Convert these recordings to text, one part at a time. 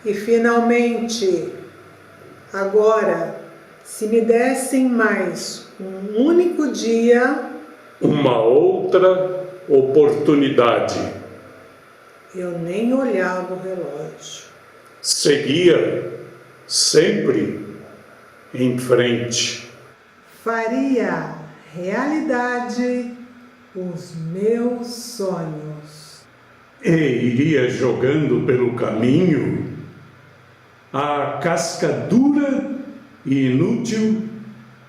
E finalmente, agora, se me dessem mais um único dia, uma outra oportunidade, eu nem olhava o relógio. seguia sempre em frente. Faria realidade os meus sonhos. E iria jogando pelo caminho a casca dura e inútil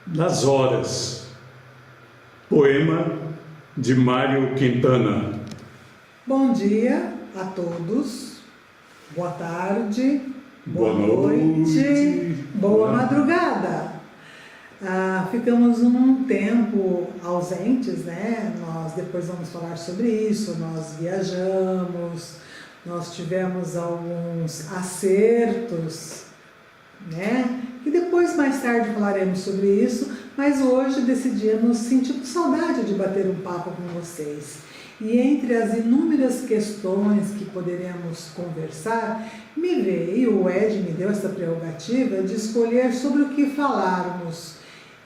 das horas. Poema de Mário Quintana. Bom dia a todos, boa tarde, Boa noite, boa madrugada. Ficamos um tempo ausentes, né? Nós depois vamos falar sobre isso, nós viajamos, nós tivemos alguns acertos, né? E depois, mais tarde, falaremos sobre isso, mas hoje decidimos, sentimos saudade de bater um papo com vocês. E entre as inúmeras questões que poderemos conversar, o Ed me deu essa prerrogativa de escolher sobre o que falarmos.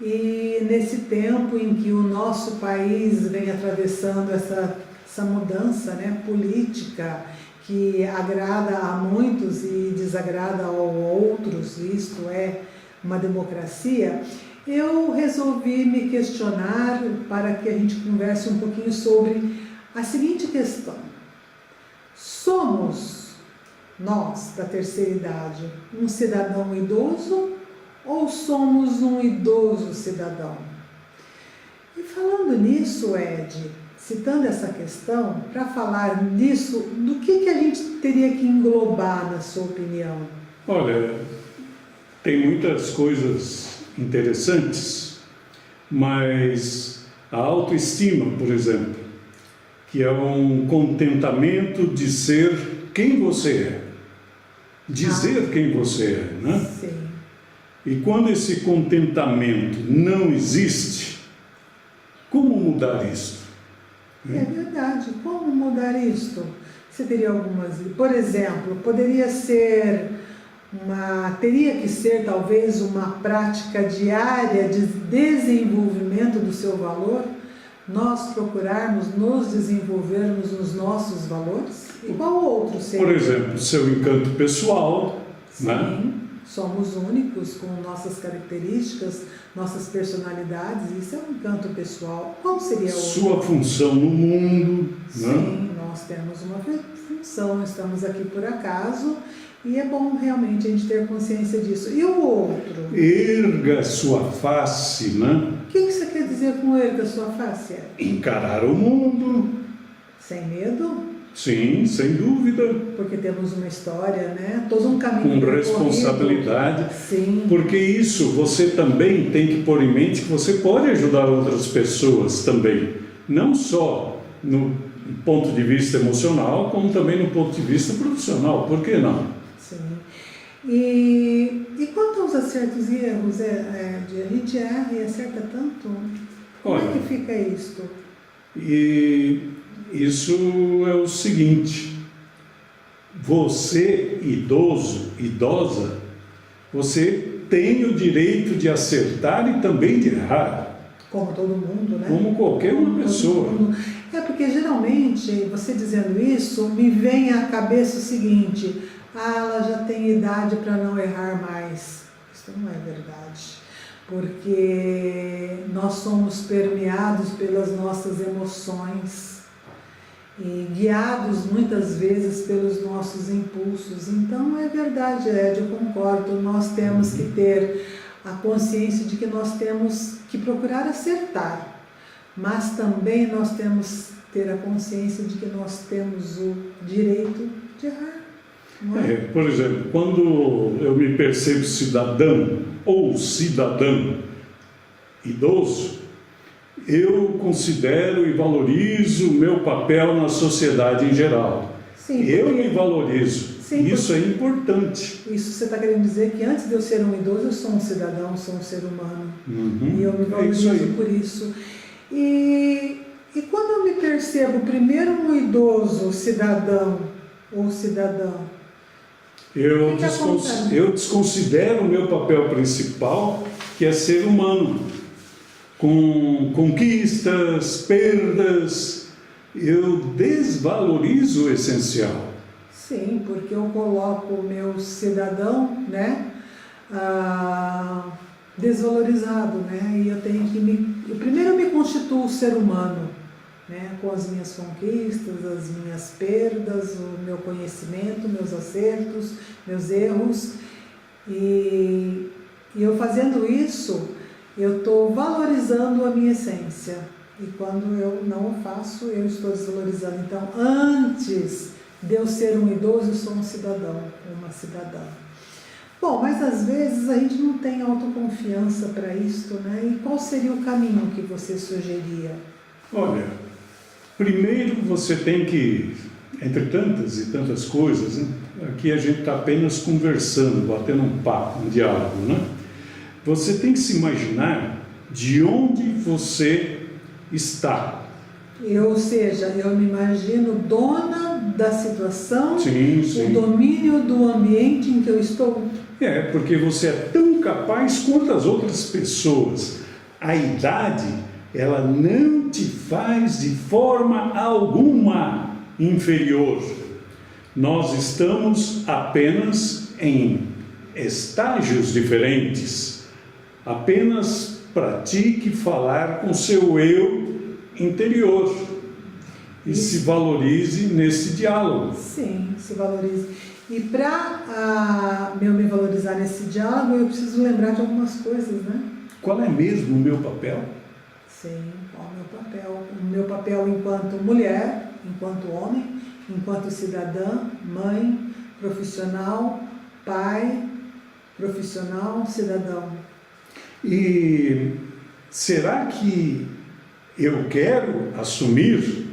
E nesse tempo em que o nosso país vem atravessando essa mudança, né, política, que agrada a muitos e desagrada a outros, isto é uma democracia, eu resolvi me questionar para que a gente converse um pouquinho sobre a seguinte questão: somos nós, da terceira idade, um cidadão idoso ou somos um idoso cidadão? E falando nisso, Ed, citando essa questão, para falar nisso, do que a gente teria que englobar, na sua opinião? Olha, tem muitas coisas interessantes, mas a autoestima, por exemplo, que é um contentamento de ser quem você é, dizer quem você é, né? Sim. E quando esse contentamento não existe, como mudar isso? É verdade. Como mudar isto? Você teria algumas... Por exemplo, teria que ser talvez uma prática diária de desenvolvimento do seu valor? Nós procurarmos nos desenvolvermos nos nossos valores? E qual outro seria? Por exemplo, seu encanto pessoal, Sim. né? Somos únicos com nossas características, nossas personalidades, isso é um encanto pessoal. Qual seria o outro? Sua função no mundo, Sim, né? nós temos uma função, estamos aqui por acaso e é bom realmente a gente ter consciência disso. E o outro? Erga sua face, né? O que você quer dizer com erga sua face? Encarar o mundo. Sem medo? Sim, sem dúvida. Porque temos uma história, né? Todo um caminho Com responsabilidade. Sim. Porque isso você também tem que pôr em mente que você pode ajudar outras pessoas também. Não só no ponto de vista emocional, como também no ponto de vista profissional. Por que não? Sim. E quanto aos acertos e erros, a gente erra e acerta tanto? Como é que fica isto? E isso é o seguinte: você, idoso, idosa, você tem o direito de acertar e também de errar. Como todo mundo, né? Como qualquer uma pessoa. É porque geralmente, você dizendo isso, me vem à cabeça o seguinte: ela já tem idade para não errar mais. Isso não é verdade. Porque nós somos permeados pelas nossas emoções e guiados muitas vezes pelos nossos impulsos. Então é verdade, Ed, eu concordo, nós temos que ter a consciência de que nós temos que procurar acertar, mas também nós temos que ter a consciência de que nós temos o direito de errar. Não é? Por exemplo, quando eu me percebo cidadão ou cidadã idoso, eu considero e valorizo o meu papel na sociedade em geral. Sim, eu me valorizo. Sim, isso é importante. Isso você está querendo dizer que antes de eu ser um idoso, eu sou um cidadão, sou um ser humano. E eu me valorizo por isso. E quando eu me percebo primeiro um idoso cidadão ou cidadã, Eu, O que acontece? eu desconsidero o meu papel principal, que é ser humano, com conquistas, perdas. Eu desvalorizo o essencial. Sim, porque eu coloco o meu cidadão, né, desvalorizado, né, e eu tenho que eu primeiro me constituo ser humano, né, com as minhas conquistas, as minhas perdas, o meu conhecimento, meus acertos, meus erros, e eu fazendo isso, eu estou valorizando a minha essência, e quando eu não o faço, eu estou desvalorizando. Então, antes de eu ser um idoso, eu sou um cidadão, uma cidadã. Bom, mas às vezes a gente não tem autoconfiança para isso, né? E qual seria o caminho que você sugeria? Olha, primeiro você tem que, entre tantas e tantas coisas, né? Aqui a gente está apenas conversando, batendo um papo, um diálogo, né? Você tem que se imaginar de onde você está. Ou seja, eu me imagino dona da situação, Sim, sim. o domínio do ambiente em que eu estou. Porque você é tão capaz quanto as outras pessoas. A idade, ela não te faz de forma alguma inferior. Nós estamos apenas em estágios diferentes. Apenas pratique falar com seu eu interior e se valorize nesse diálogo. Sim, se valorize. E para eu me valorizar nesse diálogo, eu preciso lembrar de algumas coisas, né? Qual é mesmo o meu papel? Sim, qual é o meu papel? O meu papel enquanto mulher, enquanto homem, enquanto cidadã, mãe, profissional, pai, profissional, cidadão. E será que eu quero assumir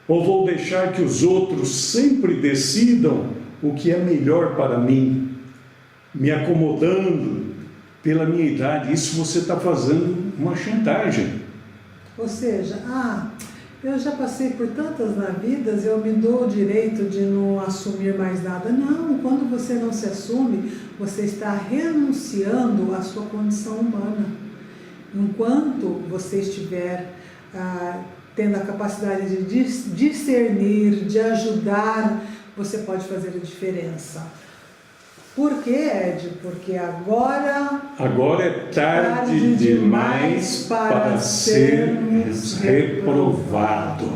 ou vou deixar que os outros sempre decidam o que é melhor para mim, me acomodando pela minha idade? Isso você está fazendo uma chantagem. Ou seja, eu já passei por tantas na vida, eu me dou o direito de não assumir mais nada. Não, quando você não se assume, você está renunciando à sua condição humana. Enquanto você estiver tendo a capacidade de discernir, de ajudar, você pode fazer a diferença. Por quê, Ed? Porque agora é tarde demais para sermos reprovados.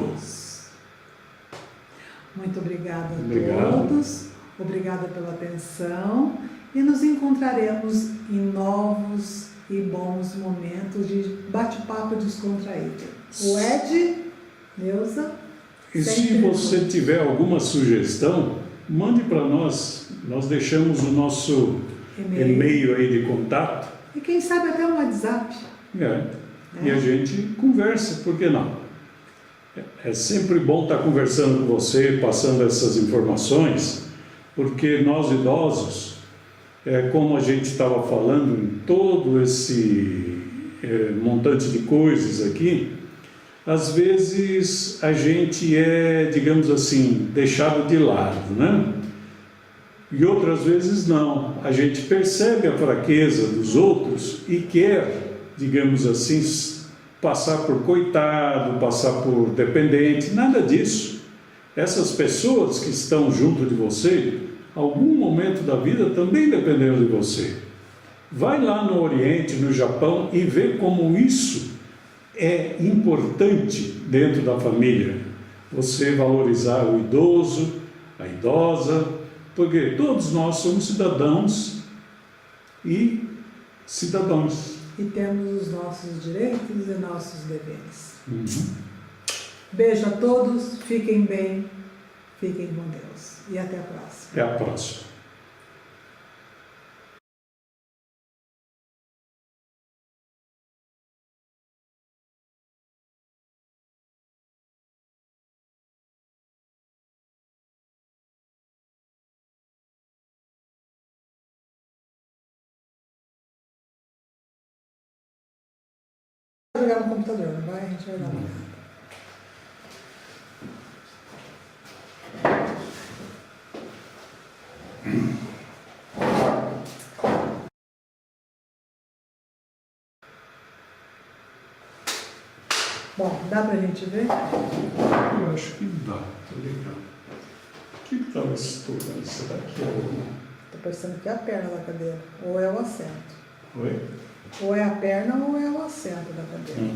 Muito obrigada a todos, obrigada pela atenção e nos encontraremos em novos e bons momentos de bate-papo descontraído. O Ed, Neuza. E se você tiver alguma sugestão, mande para nós. Nós deixamos o nosso e-mail aí de contato. E quem sabe até um WhatsApp. E a gente conversa, por que não? É sempre bom estar conversando com você, passando essas informações, porque nós idosos, como a gente estava falando em todo esse montante de coisas aqui, às vezes a gente é, digamos assim, deixado de lado, né? E outras vezes não. A gente percebe a fraqueza dos outros e quer, digamos assim, passar por coitado, passar por dependente, nada disso. Essas pessoas que estão junto de você, algum momento da vida também dependeram de você. Vai lá no Oriente, no Japão, e vê como isso é importante dentro da família. Você valorizar o idoso, a idosa, porque todos nós somos cidadãos e cidadãos. E temos os nossos direitos e nossos deveres. Beijo a todos, fiquem bem, fiquem com Deus. E até a próxima. Até a próxima. Jogar no computador, não vai? A gente vai dar uma olhada. Bom, dá pra gente ver? Eu acho que dá, tá legal. O que estava se tornando? Será que é o... Tô parecendo que é a perna da cadeira, ou é o assento. Oi? Ou é a perna ou é o assento da cadeira.